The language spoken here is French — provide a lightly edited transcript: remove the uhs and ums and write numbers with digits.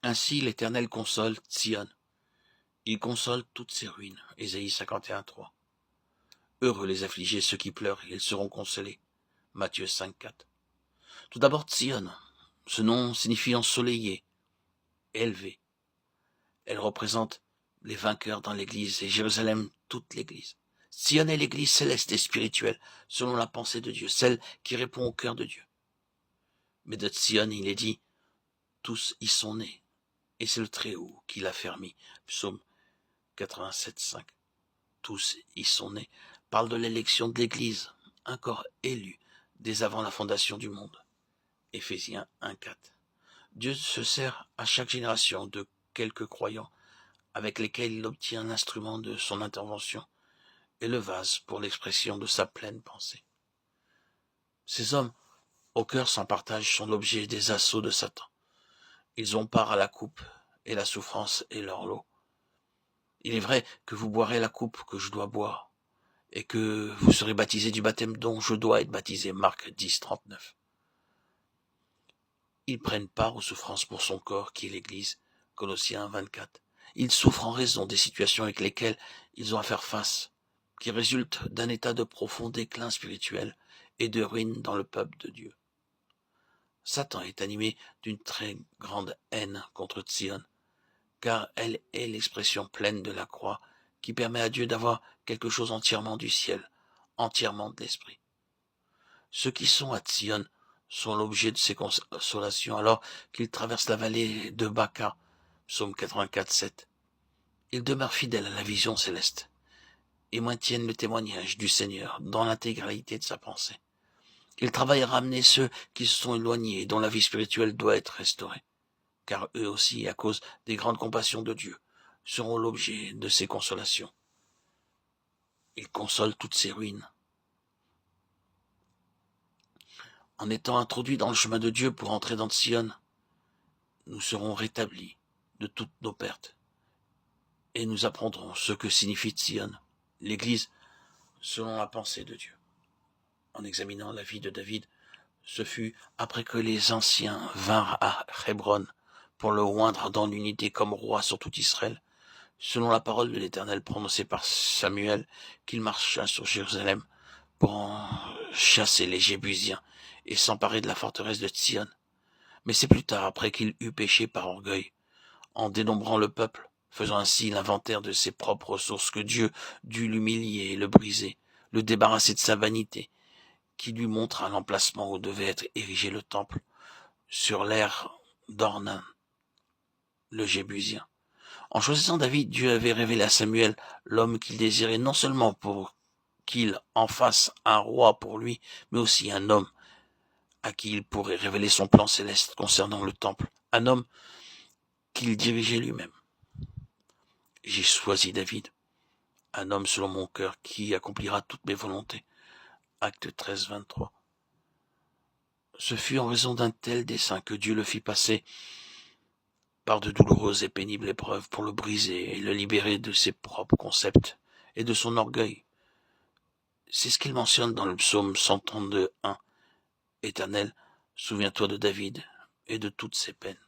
Ainsi l'Éternel console Sion. Il console toutes ses ruines. Ésaïe 51:3. Heureux les affligés, ceux qui pleurent, ils seront consolés. Matthieu 5:4. Tout d'abord Sion. Ce nom signifie ensoleillé, élevé. Elle représente les vainqueurs dans l'Église et Jérusalem, toute l'Église. Sion est l'Église céleste et spirituelle, selon la pensée de Dieu, celle qui répond au cœur de Dieu. Mais de Sion, il est dit, tous y sont nés, et c'est le Très-Haut qui l'a fermi. Psaume 87:5. Tous y sont nés parle de l'élection de l'Église, un corps élu dès avant la fondation du monde. Éphésiens 1:4. Dieu se sert à chaque génération de quelques croyants avec lesquels il obtient l'instrument de son intervention et le vase pour l'expression de sa pleine pensée. Ces hommes, au cœur sans partage, sont l'objet des assauts de Satan. Ils ont part à la coupe, et la souffrance est leur lot. Il est vrai que vous boirez la coupe que je dois boire, et que vous serez baptisés du baptême dont je dois être baptisé. Marc 10:39. Ils prennent part aux souffrances pour son corps, qui est l'Église. Colossiens 24. Ils souffrent en raison des situations avec lesquelles ils ont à faire face, qui résultent d'un état de profond déclin spirituel et de ruine dans le peuple de Dieu. Satan est animé d'une très grande haine contre Sion, car elle est l'expression pleine de la croix qui permet à Dieu d'avoir quelque chose entièrement du ciel, entièrement de l'esprit. Ceux qui sont à Sion sont l'objet de ses consolations alors qu'ils traversent la vallée de Baca, psaume 84:7. Ils demeurent fidèles à la vision céleste et maintiennent le témoignage du Seigneur dans l'intégralité de sa pensée. Ils travaillent à ramener ceux qui se sont éloignés et dont la vie spirituelle doit être restaurée, car eux aussi, à cause des grandes compassions de Dieu, seront l'objet de ses consolations. Il console toutes ces ruines. En étant introduits dans le chemin de Dieu pour entrer dans Sion, nous serons rétablis de toutes nos pertes. Et nous apprendrons ce que signifie Sion, l'Église, selon la pensée de Dieu. En examinant la vie de David, ce fut après que les anciens vinrent à Hébron pour le oindre dans l'unité comme roi sur tout Israël, selon la parole de l'Éternel prononcée par Samuel, qu'il marcha sur Jérusalem pour en chasser les Jébusiens et s'emparer de la forteresse de Sion. Mais c'est plus tard, après qu'il eut péché par orgueil, en dénombrant le peuple, faisant ainsi l'inventaire de ses propres ressources, que Dieu dut l'humilier et le briser, le débarrasser de sa vanité, qui lui montra l'emplacement où devait être érigé le temple, sur l'aire d'Ornan, le Jébusien. En choisissant David, Dieu avait révélé à Samuel l'homme qu'il désirait non seulement pour qu'il en fasse un roi pour lui, mais aussi un homme à qui il pourrait révéler son plan céleste concernant le temple, un homme qu'il dirigeait lui-même. J'ai choisi David, un homme selon mon cœur qui accomplira toutes mes volontés. Acte 13:23. Ce fut en raison d'un tel dessein que Dieu le fit passer par de douloureuses et pénibles épreuves pour le briser et le libérer de ses propres concepts et de son orgueil. C'est ce qu'il mentionne dans le psaume 132:1. Éternel, souviens-toi de David et de toutes ses peines.